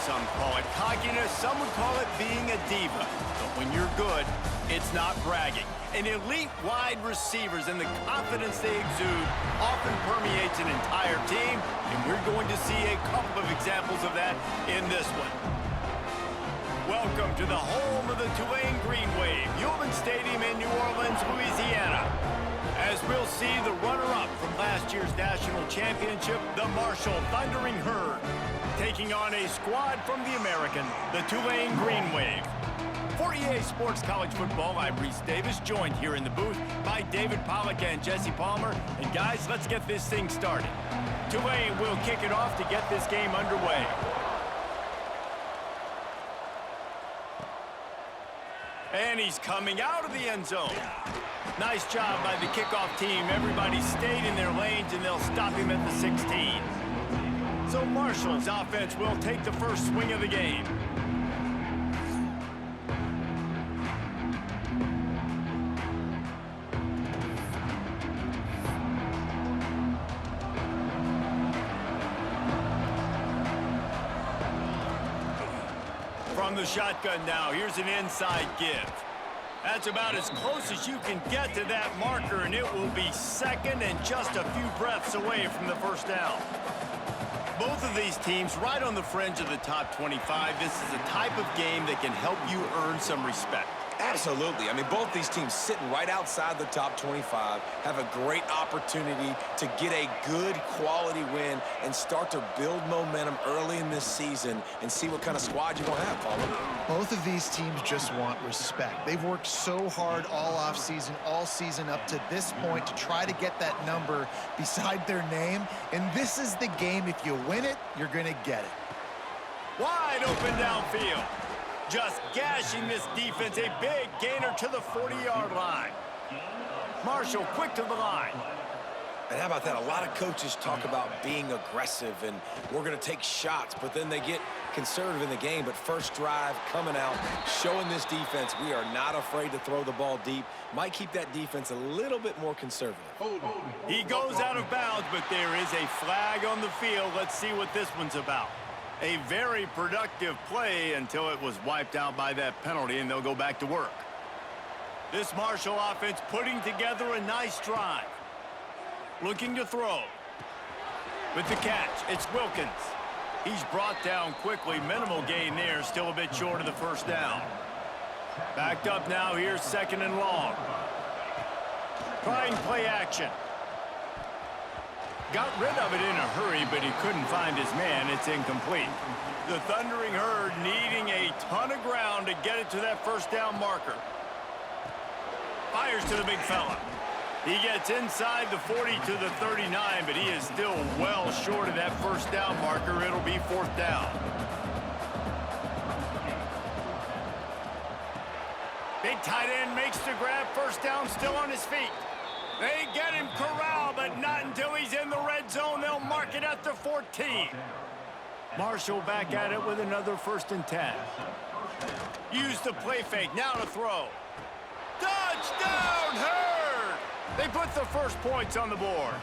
some call it cockiness, some would call it being a diva. But when you're good, it's not bragging. And elite wide receivers and the confidence they exude often permeates an entire team, and we're going to see a couple of examples of that in this one. Welcome to the home of the Tulane Green Wave, Human Stadium in New Orleans, Louisiana. As we'll see the runner-up from last year's national championship, the Marshall Thundering Herd, taking on a squad from the American, the Tulane Green Wave. For EA Sports College Football, I'm Reese Davis, joined here in the booth by David Pollack and Jesse Palmer. And guys, let's get this thing started. Tulane will kick it off to get this game underway. And he's coming out of the end zone. Nice job by the kickoff team. Everybody stayed in their lanes, and they'll stop him at the 16. So Marshall's offense will take the first swing of the game. From the shotgun now, here's an inside give. That's about as close as you can get to that marker, and it will be second and just a few breaths away from the first down. Both of these teams right on the fringe of the top 25. This is a type of game that can help you earn some respect. Absolutely. I mean, both these teams sitting right outside the top 25 have a great opportunity to get a good quality win and start to build momentum early in this season and see what kind of squad you're going to have, Paulo. Both of these teams just want respect. They've worked so hard all offseason, all season up to this point to try to get that number beside their name. And this is the game. If you win it, you're going to get it. Wide open downfield. Just gashing this defense, a big gainer to the 40-yard line. Marshall quick to the line. And how about that? A lot of coaches talk about being aggressive and we're going to take shots, but then they get conservative in the game. But first drive coming out, showing this defense we are not afraid to throw the ball deep. Might keep that defense a little bit more conservative. He goes out of bounds, but there is a flag on the field. Let's see what this one's about. A very productive play until it was wiped out by that penalty, and they'll go back to work. This Marshall offense putting together a nice drive. Looking to throw. With the catch, it's Wilkins. He's brought down quickly. Minimal gain there, still a bit short of the first down. Backed up now, here's second and long. Trying play action. Got rid of it in a hurry, but he couldn't find his man. It's incomplete. The Thundering Herd needing a ton of ground to get it to that first down marker. Fires to the big fella. He gets inside the 40 to the 39, but he is still well short of that first down marker. It'll be fourth down. Big tight end makes the grab. First down, still on his feet. They get him corralled, but not until he's in the red zone. They'll mark it at the 14. Marshall back at it with another 1st and 10. Use the play fake, now to throw. Touchdown, Herd! They put the first points on the board.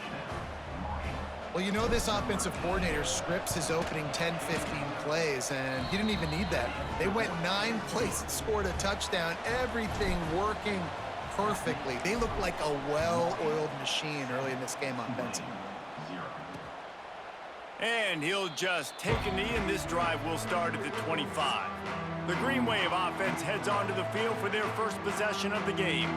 Well, you know this offensive coordinator scripts his opening 10, 15 plays, and he didn't even need that. They went 9 plays and scored a touchdown. Everything working perfectly. They look like a well-oiled machine early in this game offensively. And he'll just take a knee, and this drive will start at the 25. The Green Wave offense heads onto the field for their first possession of the game.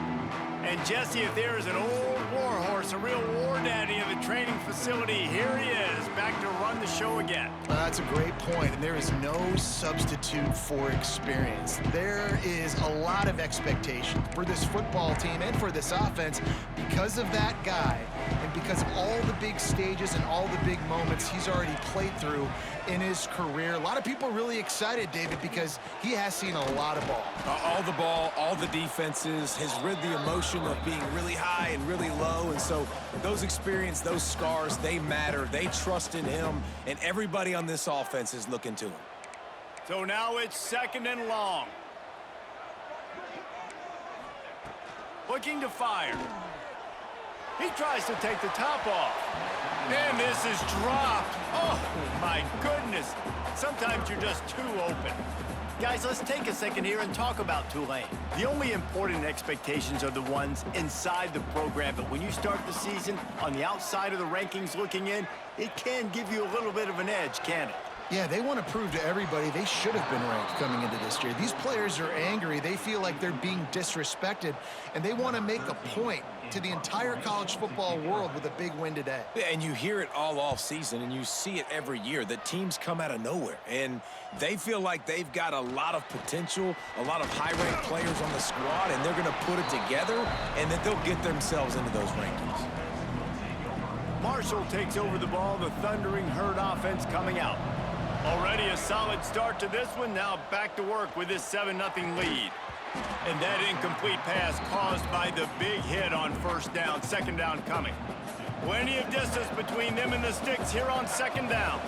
And Jesse, if there is an old war horse, a real war daddy of the training facility, here he is, back to run the show again. That's a great point, and there is no substitute for experience. There is a lot of expectation for this football team and for this offense because of that guy and because of all the big stages and all the big moments he's already played through in his career. A lot of people are really excited, David, because he has seen a lot of ball. All the ball, all the defenses, has rid the emotion of being really high and really low. And so those experiences, those scars, they matter. They trust in him, and everybody on this offense is looking to him. So now it's 2nd and long. Looking to fire. He tries to take the top off. And this is dropped. Oh, my goodness. Sometimes you're just too open. Guys, let's take a second here and talk about Tulane. The only important expectations are the ones inside the program, but when you start the season on the outside of the rankings looking in, it can give you a little bit of an edge, can it? Yeah, they want to prove to everybody they should have been ranked coming into this year. These players are angry. They feel like they're being disrespected, and they want to make a point to the entire college football world with a big win today. Yeah, and you hear it all off season, and you see it every year. The teams come out of nowhere, and they feel like they've got a lot of potential, a lot of high-ranked players on the squad, and they're going to put it together, and then they'll get themselves into those rankings. Marshall takes over the ball, the Thundering Herd offense coming out. Already a solid start to this one. Now back to work with this 7-0 lead. And that incomplete pass caused by the big hit on first down. Second down coming. Plenty of distance between them and the sticks here on second down.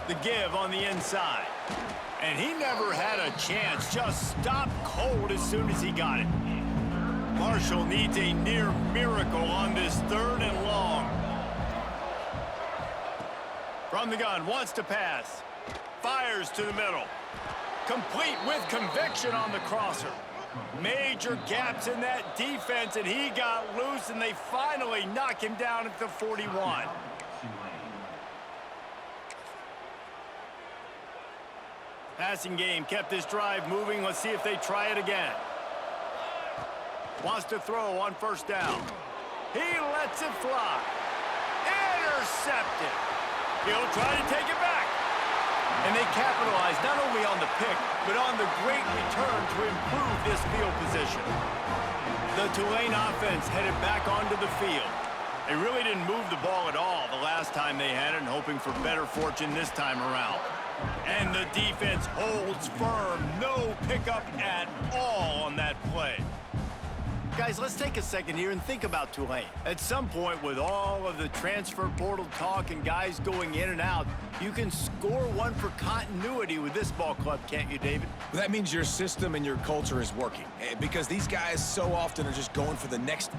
The give on the inside. And he never had a chance. Just stopped cold as soon as he got it. Marshall needs a near miracle on this 3rd and long. From the gun, wants to pass. Fires to the middle. Complete with conviction on the crosser. Major gaps in that defense, and he got loose, and they finally knock him down at the 41. Passing game kept this drive moving. Let's see if they try it again. Wants to throw on first down. He lets it fly. Intercepted. He'll try to take it back. And they capitalize not only on the pick, but on the great return to improve this field position. The Tulane offense headed back onto the field. They really didn't move the ball at all the last time they had it, and hoping for better fortune this time around. And the defense holds firm. No pickup at all on that play. Guys, let's take a second here and think about Tulane. At some point, with all of the transfer portal talk and guys going in and out, you can score one for continuity with this ball club, can't you, David? Well, that means your system and your culture is working, because these guys so often are just going for the next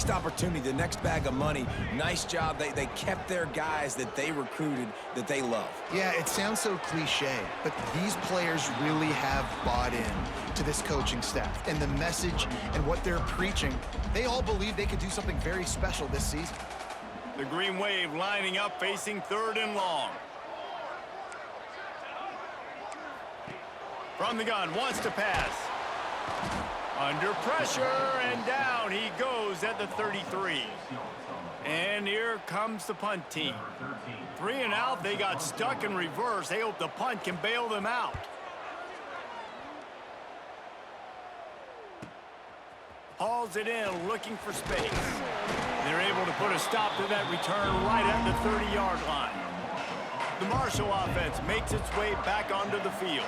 opportunity, the next bag of money. Nice job. They kept their guys that they recruited, that they love. Yeah, it sounds so cliche, but these players really have bought in to this coaching staff and the message and what they're preaching. They all believe they could do something very special this season. The Green Wave lining up, facing 3rd and long. From the gun, wants to pass. Under pressure, and down he goes at the 33. And here comes the punt team. 3 and out, they got stuck in reverse. They hope the punt can bail them out. Hauls it in, looking for space. They're able to put a stop to that return right at the 30-yard line. The Marshall offense makes its way back onto the field.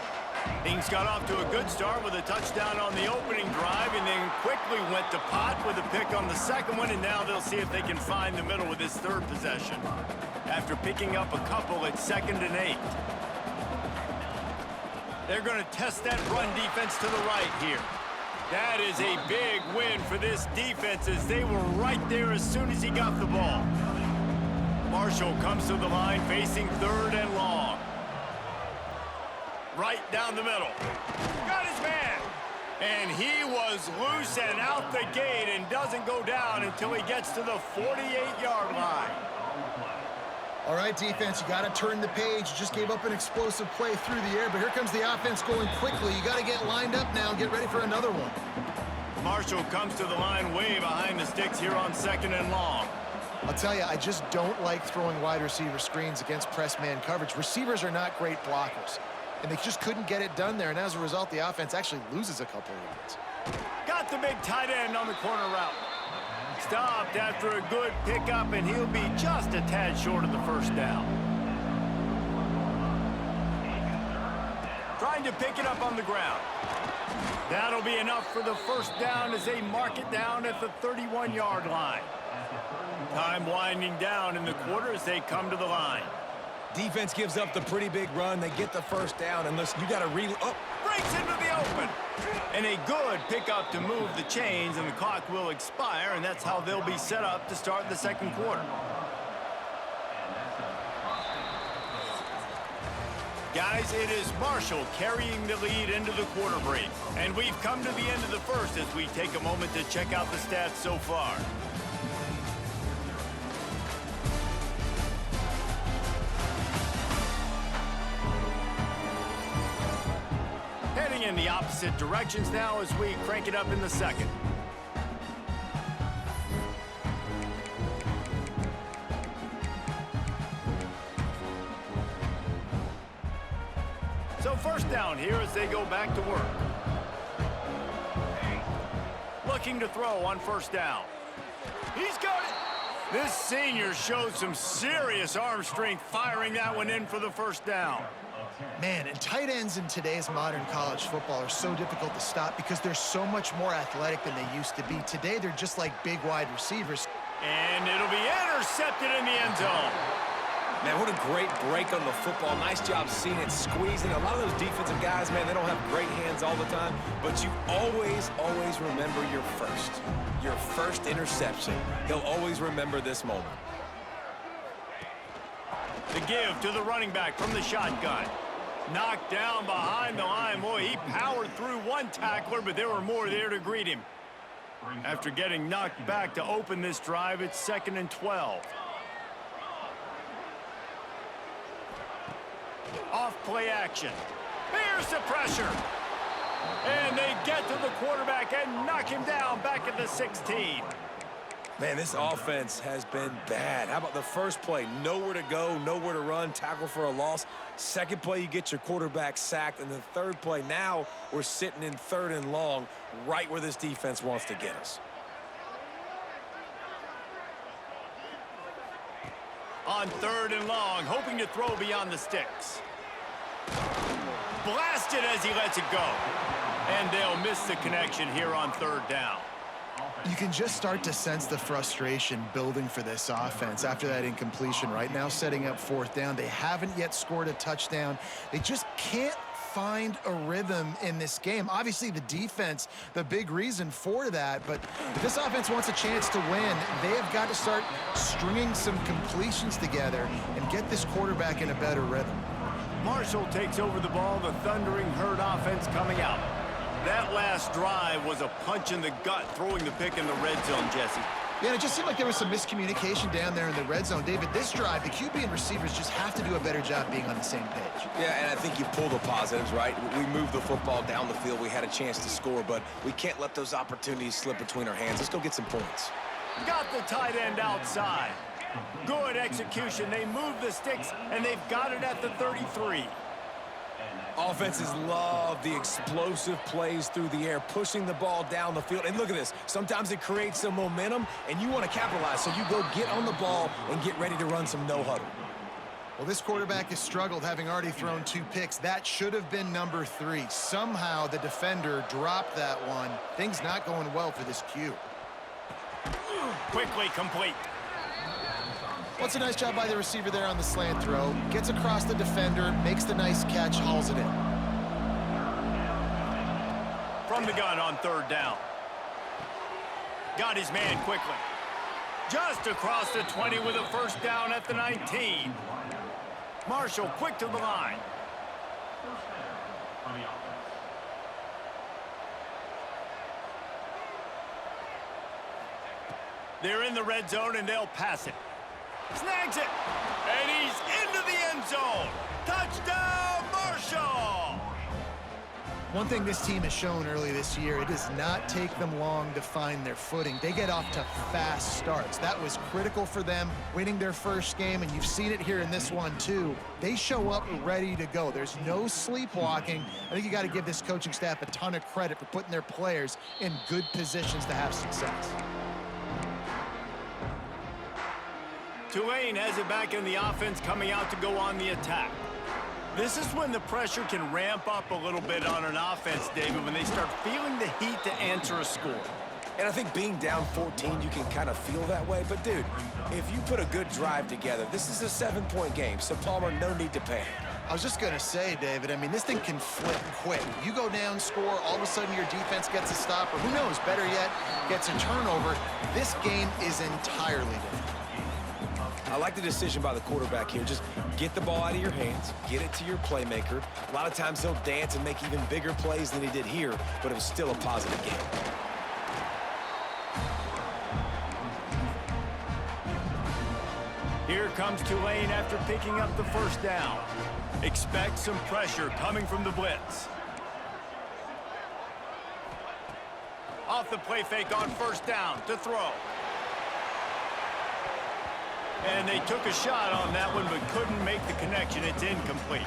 Things got off to a good start with a touchdown on the opening drive, and then quickly went to pot with a pick on the second one, and now they'll see if they can find the middle with this 3rd possession. After picking up a couple at 2nd and 8. They're going to test that run defense to the right here. That is a big win for this defense, as they were right there as soon as he got the ball. Marshall comes to the line, facing 3rd and long. Right down the middle. Got his man. And he was loose and out the gate, and doesn't go down until he gets to the 48-yard line. All right, defense, you got to turn the page. You just gave up an explosive play through the air, but here comes the offense going quickly. You got to get lined up now and get ready for another one. Marshall comes to the line way behind the sticks here on 2nd and long. I'll tell you, I just don't like throwing wide receiver screens against press man coverage. Receivers are not great blockers, and they just couldn't get it done there, and as a result, the offense actually loses a couple of yards. Got the big tight end on the corner route. Stopped after a good pickup, and he'll be just a tad short of the 1st down. Trying to pick it up on the ground. That'll be enough for the 1st down as they mark it down at the 31-yard line. Time winding down in the quarter as they come to the line. Defense gives up the pretty big run. They get the 1st down, and listen, you got to breaks into the open. And a good pickup to move the chains, and the clock will expire, and that's how they'll be set up to start the 2nd quarter. Guys, it is Marshall carrying the lead into the quarter break. And we've come to the end of the first as we take a moment to check out the stats so far. Heading in the opposite directions now as we crank it up in the second. So first down here as they go back to work. Looking to throw on first down. He's got it. This senior showed some serious arm strength firing that one in for the first down. Man, and tight ends in today's modern college football are so difficult to stop because they're so much more athletic than they used to be. Today, they're just like big wide receivers. And it'll be intercepted in the end zone. Man, what a great break on the football. Nice job seeing it, squeezing. A lot of those defensive guys, man, they don't have great hands all the time, but you always remember your first interception. He'll always remember this moment. The give to the running back from the shotgun. Knocked down behind the line. Boy, he powered through one tackler, but there were more there to greet him. After getting knocked back to open this drive, it's 2nd and 12. Off play action. Here's the pressure. And they get to the quarterback and knock him down back at the 16. Man, this offense has been bad. How about the first play? Nowhere to go, nowhere to run, tackle for a loss. Second play, you get your quarterback sacked. And the third play, now we're sitting in 3rd and long, right where this defense wants to get us. On 3rd and long, hoping to throw beyond the sticks. Blasted as he lets it go. And they'll miss the connection here on 3rd down. You can just start to sense the frustration building for this offense after that incompletion. Right now, setting up 4th down. They haven't yet scored a touchdown. They just can't find a rhythm in this game. Obviously, the defense, the big reason for that. But if this offense wants a chance to win, they have got to start stringing some completions together and get this quarterback in a better rhythm. Marshall takes over the ball, the Thundering Herd offense coming out. That last drive was a punch in the gut, throwing the pick in the red zone, Jesse. Yeah, and it just seemed like there was some miscommunication down there in the red zone. David, this drive, the QB and receivers just have to do a better job being on the same page. Yeah, and I think you pull the positives, right? We moved the football down the field. We had a chance to score, but we can't let those opportunities slip between our hands. Let's go get some points. Got the tight end outside. Good execution. They move the sticks, and they've got it at the 33. Offenses love the explosive plays through the air, pushing the ball down the field. And look at this. Sometimes it creates some momentum, and you want to capitalize. So you go get on the ball and get ready to run some no-huddle. Well, this quarterback has struggled, having already thrown 2 picks. That should have been number 3. Somehow the defender dropped that one. Things not going well for this Q. Quickly complete. Well, it's a nice job by the receiver there on the slant throw. Gets across the defender, makes the nice catch, hauls it in. From the gun on 3rd down. Got his man quickly. Just across the 20 with a first down at the 19. Marshall quick to the line. They're in the red zone and they'll pass it. Snags it, and he's into the end zone. Touchdown, Marshall! One thing this team has shown early this year, it does not take them long to find their footing. They get off to fast starts. That was critical for them, winning their first game, and you've seen it here in this one, too. They show up ready to go. There's no sleepwalking. I think you got to give this coaching staff a ton of credit for putting their players in good positions to have success. Tulane has it back in the offense, coming out to go on the attack. This is when the pressure can ramp up a little bit on an offense, David, when they start feeling the heat to answer a score. And I think being down 14, you can kind of feel that way. But, dude, if you put a good drive together, this is a 7-point game. So, Palmer, no need to panic. I was just going to say, David, I mean, this thing can flip quick. You go down, score, all of a sudden your defense gets a stop, or who knows, better yet, gets a turnover. This game is entirely different. I like the decision by the quarterback here. Just get the ball out of your hands, get it to your playmaker. A lot of times he'll dance and make even bigger plays than he did here, but it was still a positive game. Here comes Tulane after picking up the first down. Expect some pressure coming from the blitz. Off the play fake on first down to throw. And they took a shot on that one, but couldn't make the connection. It's incomplete.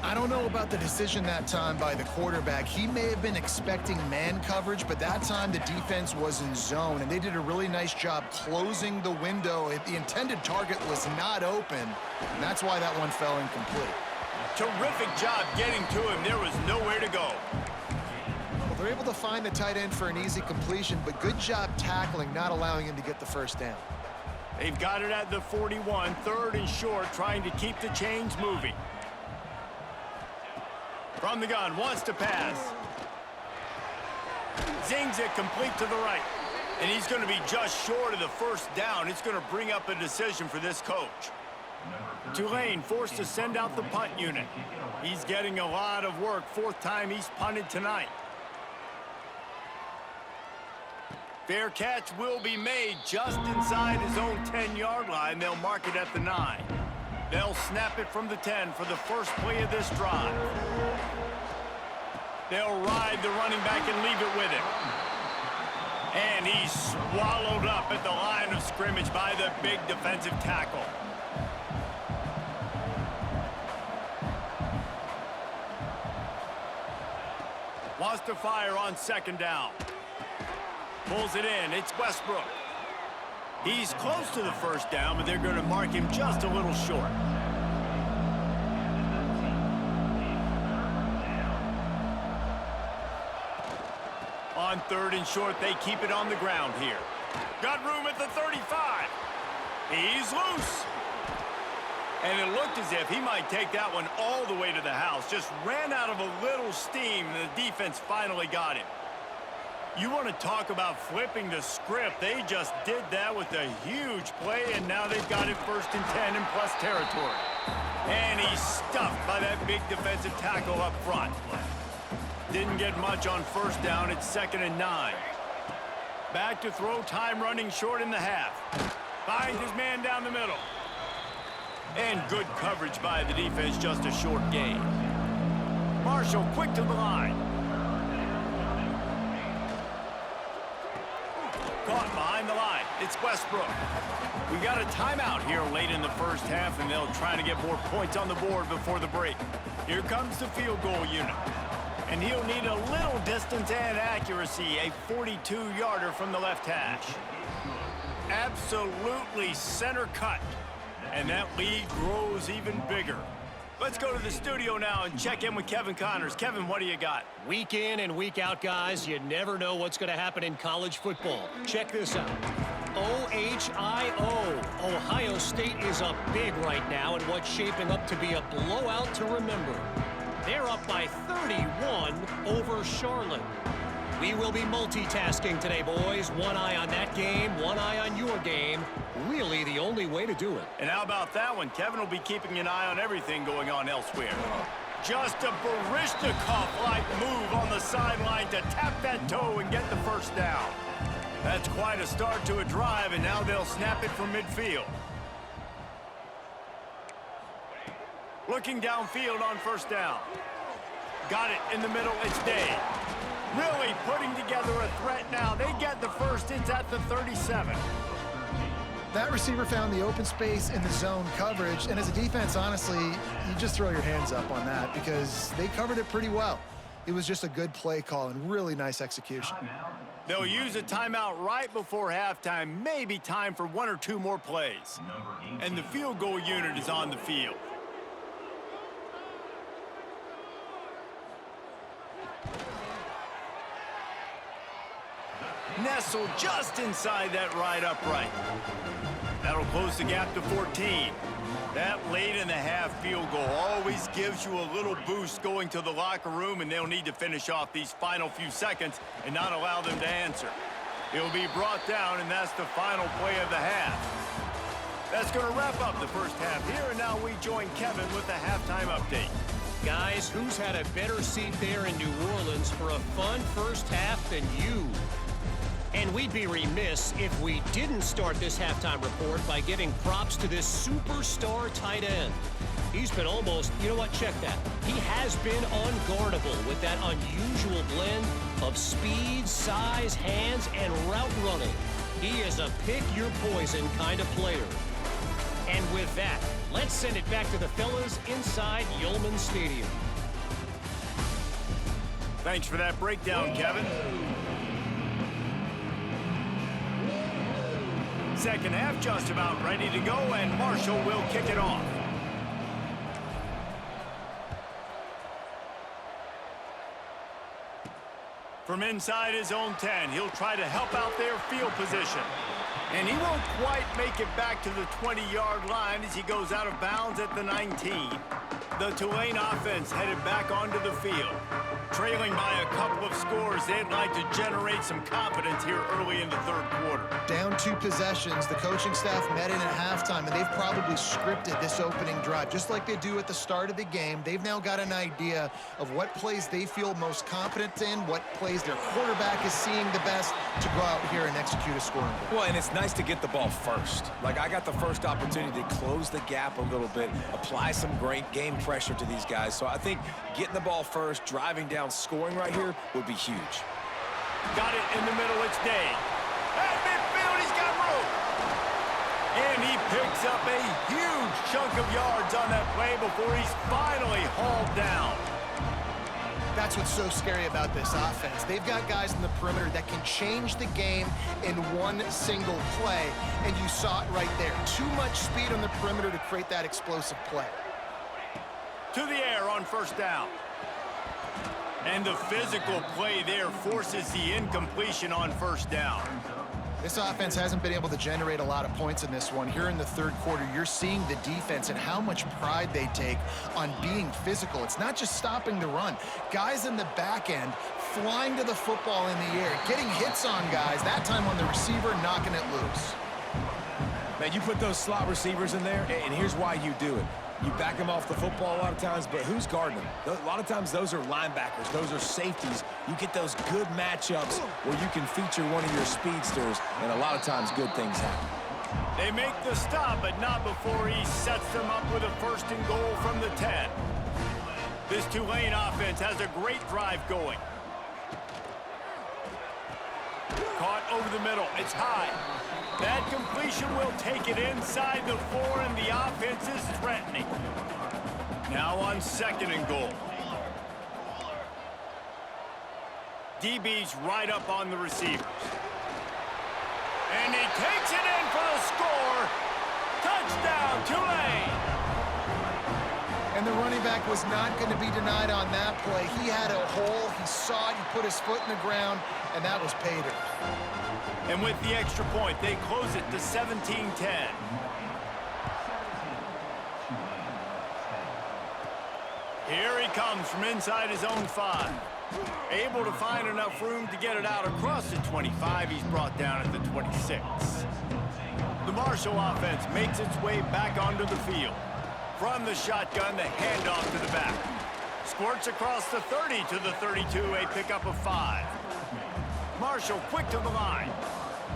I don't know about the decision that time by the quarterback. He may have been expecting man coverage, but that time the defense was in zone, and they did a really nice job closing the window. The intended target was not open, and that's why that one fell incomplete. Terrific job getting to him. There was nowhere to go. Well, they're able to find the tight end for an easy completion, but good job tackling, not allowing him to get the first down. They've got it at the 41, 3rd and short, trying to keep the chains moving. From the gun, wants to pass. Zings it complete to the right. And he's going to be just short of the first down. It's going to bring up a decision for this coach. Tulane forced to send out the punt unit. He's getting a lot of work. 4th time he's punted tonight. Fair catch will be made just inside his own 10-yard line. They'll mark it at the 9. They'll snap it from the 10 for the first play of this drive. They'll ride the running back and leave it with him. And he's swallowed up at the line of scrimmage by the big defensive tackle. Wants to fire on 2nd down. Pulls it in. It's Westbrook. He's close to the first down, but they're going to mark him just a little short. On 3rd and short, they keep it on the ground here. Got room at the 35. He's loose. And it looked as if he might take that one all the way to the house. Just ran out of a little steam, and the defense finally got him. You want to talk about flipping the script. They just did that with a huge play, and now they've got it 1st and 10 in plus territory. And he's stuffed by that big defensive tackle up front. Didn't get much on 1st down. It's 2nd and 9. Back to throw, time running short in the half. Finds his man down the middle. And good coverage by the defense, just a short gain. Marshall quick to the line. Caught behind the line. It's Westbrook. We got a timeout here late in the first half, and they'll try to get more points on the board before the break. Here comes the field goal unit. And he'll need a little distance and accuracy, a 42-yarder from the left hash. Absolutely center cut. And that lead grows even bigger. Let's go to the studio now and check in with Kevin Connors. Kevin, what do you got? Week in and week out, guys, you never know what's going to happen in college football. Check this out. OHIO. Ohio State is up big right now in what's shaping up to be a blowout to remember. They're up by 31 over Charlotte. We will be multitasking today, boys. One eye on that game, one eye on your game. Really the only way to do it. And how about that one? Kevin will be keeping an eye on everything going on elsewhere. Just a Baryshnikov-like move on the sideline to tap that toe and get the first down. That's quite a start to a drive, and now they'll snap it from midfield. Looking downfield on 1st down. Got it in the middle. It's Day. Really putting together a threat now. They get the first. It's at the 37. That receiver found the open space in the zone coverage, and as a defense, honestly, you just throw your hands up on that because they covered it pretty well. It was just a good play call and really nice execution. They'll use a timeout right before halftime. Maybe time for 1 or 2 more plays. And the field goal unit is on the field. Nestled just inside that right upright. That'll close the gap to 14. That late in the half field goal always gives you a little boost going to the locker room, and they'll need to finish off these final few seconds and not allow them to answer. He'll be brought down, and that's the final play of the half. That's going to wrap up the first half here, and now we join Kevin with the halftime update. Guys, who's had a better seat there in New Orleans for a fun first half than you? And we'd be remiss if we didn't start this halftime report by giving props to this superstar tight end. He's been almost, you know what, check that. He has been unguardable with that unusual blend of speed, size, hands, and route running. He is a pick-your-poison kind of player. And with that, let's send it back to the fellas inside Yulman Stadium. Thanks for that breakdown, Kevin. Second half just about ready to go, and Marshall will kick it off. From inside his own 10, he'll try to help out their field position. And he won't quite make it back to the 20-yard line as he goes out of bounds at the 19. The Tulane offense headed back onto the field. Trailing by a couple of scores, they'd like to generate some confidence here early in the third quarter. Down 2 possessions, the coaching staff met in at halftime, and they've probably scripted this opening drive. Just like they do at the start of the game, they've now got an idea of what plays they feel most confident in, what plays their quarterback is seeing the best to go out here and execute a scoring goal. Well, and it's nice to get the ball first. Like, I got the first opportunity to close the gap a little bit, apply some great game pressure to these guys. So I think getting the ball first, driving down, scoring right here would be huge. Got it in the middle, it's Day. At midfield, he's got room. And he picks up a huge chunk of yards on that play before he's finally hauled down. That's what's so scary about this offense. They've got guys in the perimeter that can change the game in one single play, and you saw it right there. Too much speed on the perimeter to create that explosive play. To the air on first down. And the physical play there forces the incompletion on first down. This offense hasn't been able to generate a lot of points in this one. Here in the third quarter, you're seeing the defense and how much pride they take on being physical. It's not just stopping the run. Guys in the back end flying to the football in the air, getting hits on guys, that time on the receiver, knocking it loose. Man, you put those slot receivers in there, and here's why you do it. You back them off the football a lot of times, but who's guarding them? A lot of times those are linebackers. Those are safeties. You get those good matchups where you can feature one of your speedsters, and a lot of times good things happen. They make the stop, but not before he sets them up with a first and goal from the 10. This Tulane offense has a great drive going. Caught over the middle. It's high. That completion will take it inside the 4, and the offense is threatening. Now on second and goal. DB's right up on the receivers. And he takes it in for the score. Touchdown, Tulane! And the running back was not going to be denied on that play. He had a hole, he saw it, he put his foot in the ground, and that was pay dirt. And with the extra point, they close it to 17-10. Here he comes from inside his own 5. Able to find enough room to get it out across the 25. He's brought down at the 26. The Marshall offense makes its way back onto the field. From the shotgun, the handoff to the back. Squirts across the 30 to the 32, a pickup of 5. Marshall quick to the line.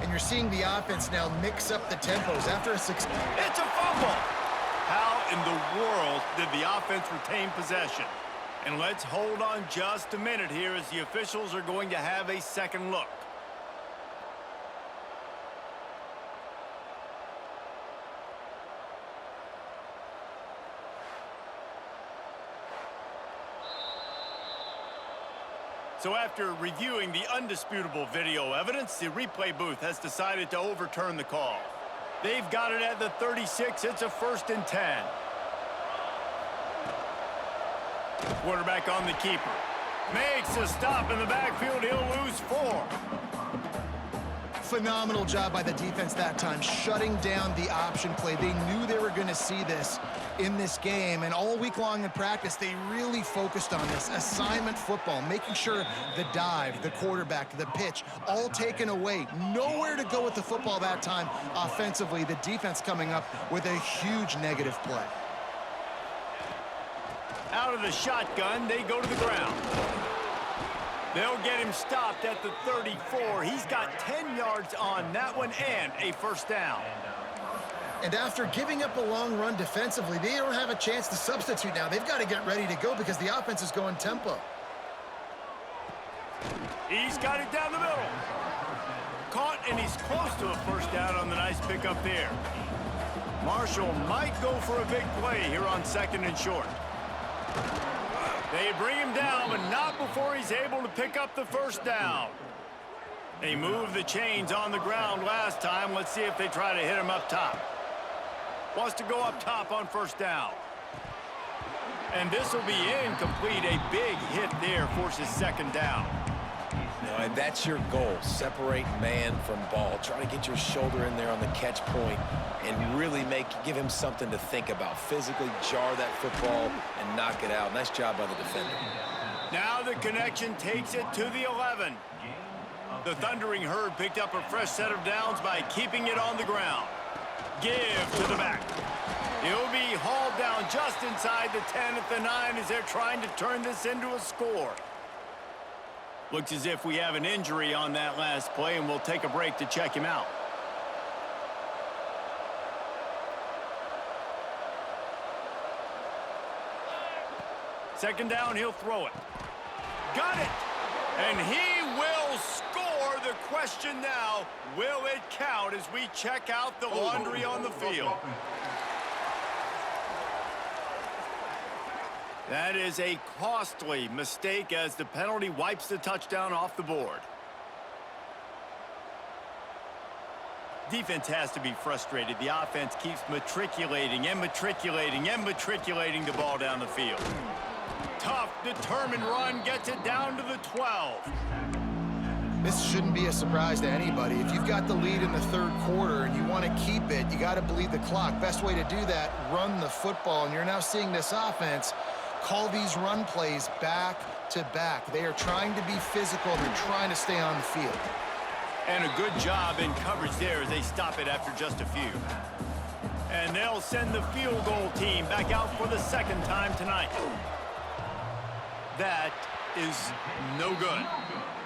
And you're seeing the offense now mix up the tempos after a 6. It's a fumble. How in the world did the offense retain possession? And let's hold on just a minute here as the officials are going to have a second look. So after reviewing the undisputable video evidence, the replay booth has decided to overturn the call. They've got it at the 36. It's a 1st and 10. Quarterback on the keeper. Makes a stop in the backfield. He'll lose 4. Phenomenal job by the defense that time, shutting down the option play. They knew they were going to see this in this game, and all week long in practice, they really focused on this assignment football, making sure the dive, the quarterback, the pitch, all taken away. Nowhere to go with the football that time offensively. The defense coming up with a huge negative play. Out of the shotgun, they go to the ground. They'll get him stopped at the 34. He's got 10 yards on that one and a first down. And after giving up a long run defensively, they don't have a chance to substitute now. They've got to get ready to go because the offense is going tempo. He's got it down the middle. Caught, and he's close to a first down on the nice pickup there. Marshall might go for a big play here on 2nd and short. They bring him down, but not before he's able to pick up the first down. They moved the chains on the ground last time. Let's see if they try to hit him up top. Wants to go up top on first down. And this will be incomplete. A big hit there forces 2nd down. And that's your goal. Separate man from ball. Try to get your shoulder in there on the catch point and really give him something to think about. Physically jar that football and knock it out. Nice job by the defender. Now the connection takes it to the 11. The Thundering Herd picked up a fresh set of downs by keeping it on the ground. Give to the back. He'll be hauled down just inside the 10 at the 9 as they're trying to turn this into a score. Looks as if we have an injury on that last play, and we'll take a break to check him out. Second down, he'll throw it. Got it! And he will score. The question now, will it count as we check out the laundry on the field? That is a costly mistake as the penalty wipes the touchdown off the board. Defense has to be frustrated. The offense keeps matriculating and matriculating and matriculating the ball down the field. Tough, determined run gets it down to the 12. This shouldn't be a surprise to anybody. If you've got the lead in the 3rd quarter and you want to keep it, you got to bleed the clock. Best way to do that, run the football. And you're now seeing this offense call these run plays back to back. They are trying to be physical. They're trying to stay on the field. And a good job in coverage there as they stop it after just a few. And they'll send the field goal team back out for the 2nd time tonight. That is no good.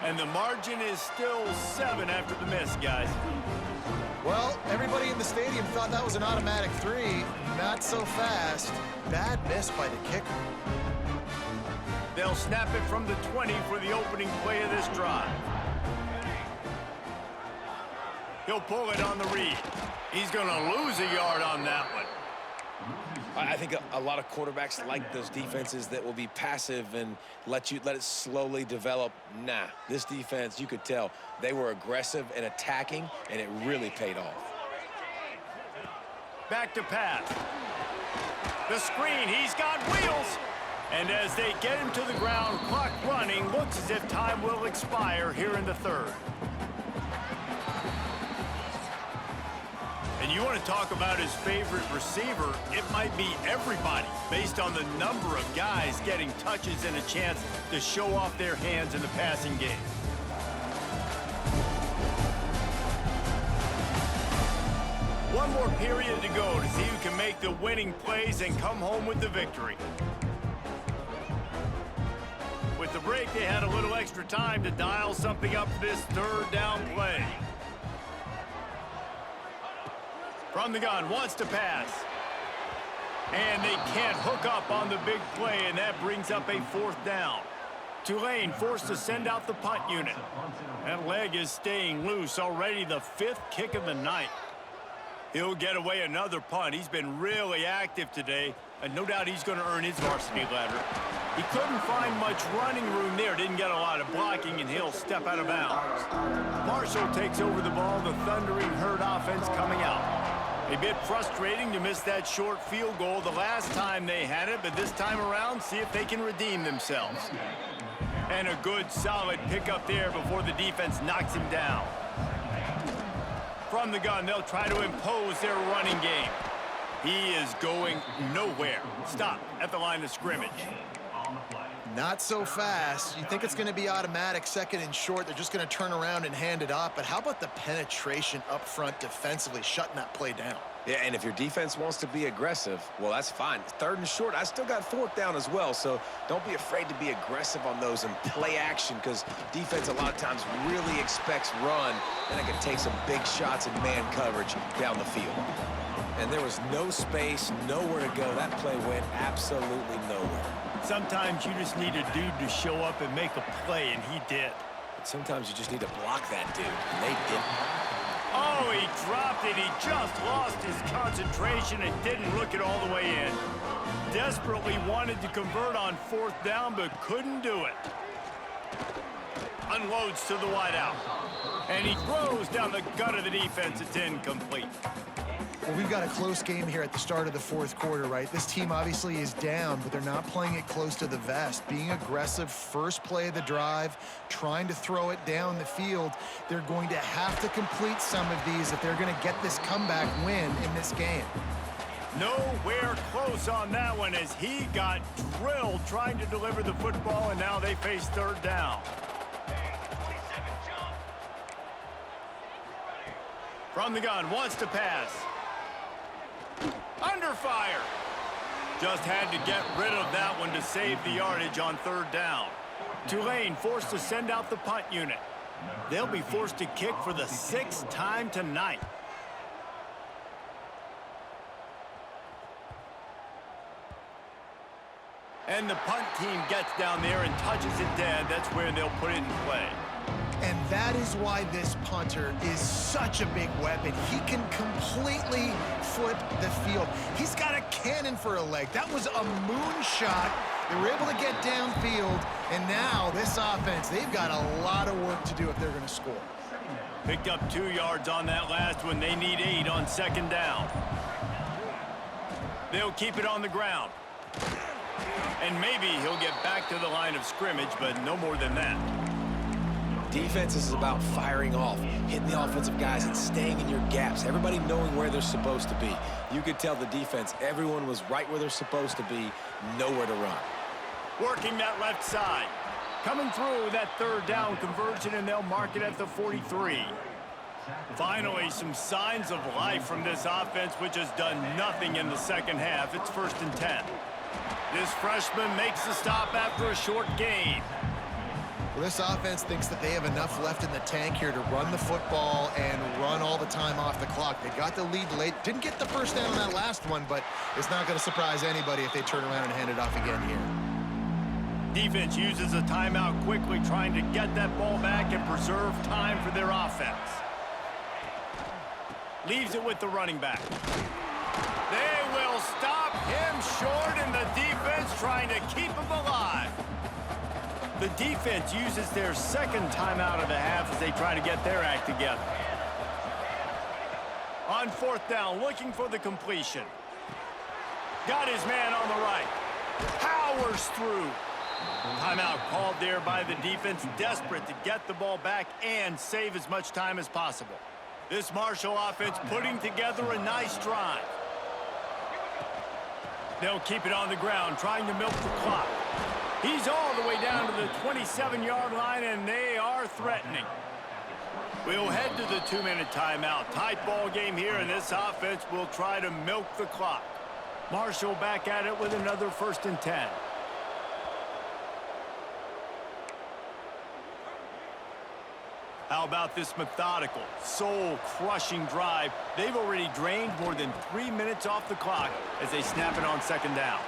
And the margin is still 7 after the miss, guys. Well, everybody in the stadium thought that was an automatic 3. Not so fast. Bad miss by the kicker. They'll snap it from the 20 for the opening play of this drive. He'll pull it on the read. He's going to lose a yard on that one. I think a lot of quarterbacks like those defenses that will be passive and let it slowly develop. Nah, this defense, you could tell, they were aggressive and attacking, and it really paid off. Back to pass. The screen, he's got wheels. And as they get him to the ground, clock running, looks as if time will expire here in the 3rd. And you want to talk about his favorite receiver, it might be everybody based on the number of guys getting touches and a chance to show off their hands in the passing game. One more period to go to see who can make the winning plays and come home with the victory. With the break, they had a little extra time to dial something up for this 3rd down play. From the gun, wants to pass. And they can't hook up on the big play, and that brings up a 4th down. Tulane forced to send out the punt unit. That leg is staying loose, already the 5th kick of the night. He'll get away another punt. He's been really active today, and no doubt he's going to earn his varsity letter. He couldn't find much running room there, didn't get a lot of blocking, and he'll step out of bounds. Marshall takes over the ball, the Thundering Herd offense coming out. A bit frustrating to miss that short field goal the last time they had it, but this time around, see if they can redeem themselves. And a good, solid pickup there before the defense knocks him down. From the gun, they'll try to impose their running game. He is going nowhere. Stop at the line of scrimmage. Not so fast. You think it's going to be automatic, second and short. They're just going to turn around and hand it off. But how about the penetration up front defensively, shutting that play down? Yeah, and if your defense wants to be aggressive, well, that's fine. Third and short, I still got fourth down as well, so don't be afraid to be aggressive on those and play action, because defense a lot of times really expects run, and it can take some big shots in man coverage down the field. And there was no space, nowhere to go. That play went absolutely nowhere. Sometimes you just need a dude to show up and make a play, and he did. But sometimes you just need to block that dude, and they didn't. Oh, he dropped it. He just lost his concentration and didn't look it all the way in. Desperately wanted to convert on fourth down, but couldn't do it. Unloads to the wideout. And he throws down the gut of the defense. It's incomplete. Well, we've got a close game here at the start of the fourth quarter, right? This team obviously is down, but they're not playing it close to the vest. Being aggressive, first play of the drive, trying to throw it down the field. They're going to have to complete some of these if they're going to get this comeback win in this game. Nowhere close on that one as he got drilled trying to deliver the football, and now they face third down. From the gun, wants to pass. Under fire. Just had to get rid of that one to save the yardage on third down. Tulane forced to send out the punt unit. They'll be forced to kick for the 6th time tonight. And the punt team gets down there and touches it dead. That's where they'll put it in play. And that is why this punter is such a big weapon. He can completely flip the field. He's got a cannon for a leg. That was a moonshot. They were able to get downfield, and now this offense, they've got a lot of work to do if they're going to score. Picked up 2 yards on that last one. They need 8 on second down. They'll keep it on the ground. And maybe he'll get back to the line of scrimmage, but no more than that. Defense is about firing off, hitting the offensive guys and staying in your gaps, everybody knowing where they're supposed to be. You could tell the defense, everyone was right where they're supposed to be, nowhere to run. Working that left side. Coming through that third down conversion, and they'll mark it at the 43. Finally, some signs of life from this offense, which has done nothing in the second half. It's 1st and 10. This freshman makes the stop after a short gain. Well, this offense thinks that they have enough left in the tank here to run the football and run all the time off the clock. They got the lead late. Didn't get the first down on that last one, but it's not going to surprise anybody if they turn around and hand it off again here. Defense uses a timeout quickly, trying to get that ball back and preserve time for their offense. Leaves it with the running back. They will stop him short, and the defense trying to keep him alive. The defense uses their second timeout of the half as they try to get their act together. On fourth down, looking for the completion. Got his man on the right. Powers through. Timeout called there by the defense, desperate to get the ball back and save as much time as possible. This Marshall offense putting together a nice drive. They'll keep it on the ground, trying to milk the clock. He's all the way down to the 27-yard line, and they are threatening. We'll head to the 2-minute timeout. Tight ball game here, and this offense will try to milk the clock. Marshall back at it with another 1st and 10. How about this methodical, soul-crushing drive? They've already drained more than 3 minutes off the clock as they snap it on second down.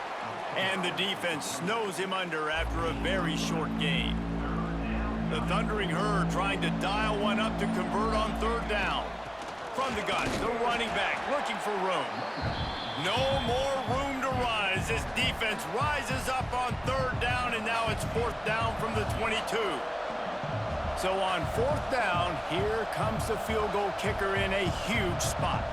And the defense snows him under after a very short gain. The Thundering Herd trying to dial one up to convert on third down. From the gun, the running back looking for room. No more room to run as this defense rises up on third down, and now it's fourth down from the 22. So on fourth down, here comes the field goal kicker in a huge spot.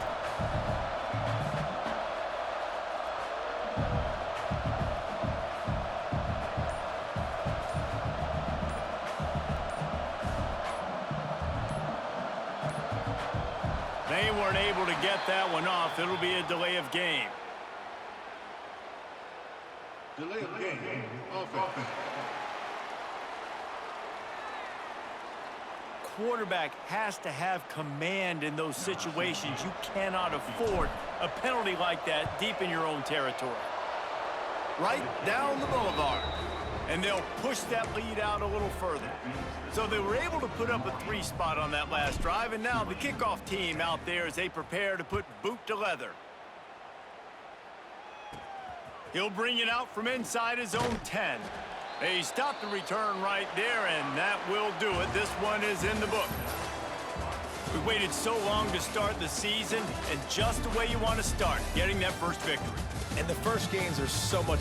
aren't able to get that one off, it'll be a delay of game. Delay of game. Offense. Quarterback has to have command in those situations. You cannot afford a penalty like that deep in your own territory. Right down the boulevard. And they'll push that lead out a little further. So they were able to put up a 3 spot on that last drive, and now the kickoff team out there as they prepare to put boot to leather. He'll bring it out from inside his own 10. He stopped the return right there, and that will do it. This one is in the book. We waited so long to start the season, and just the way you want to start, getting that first victory. And the first games are so much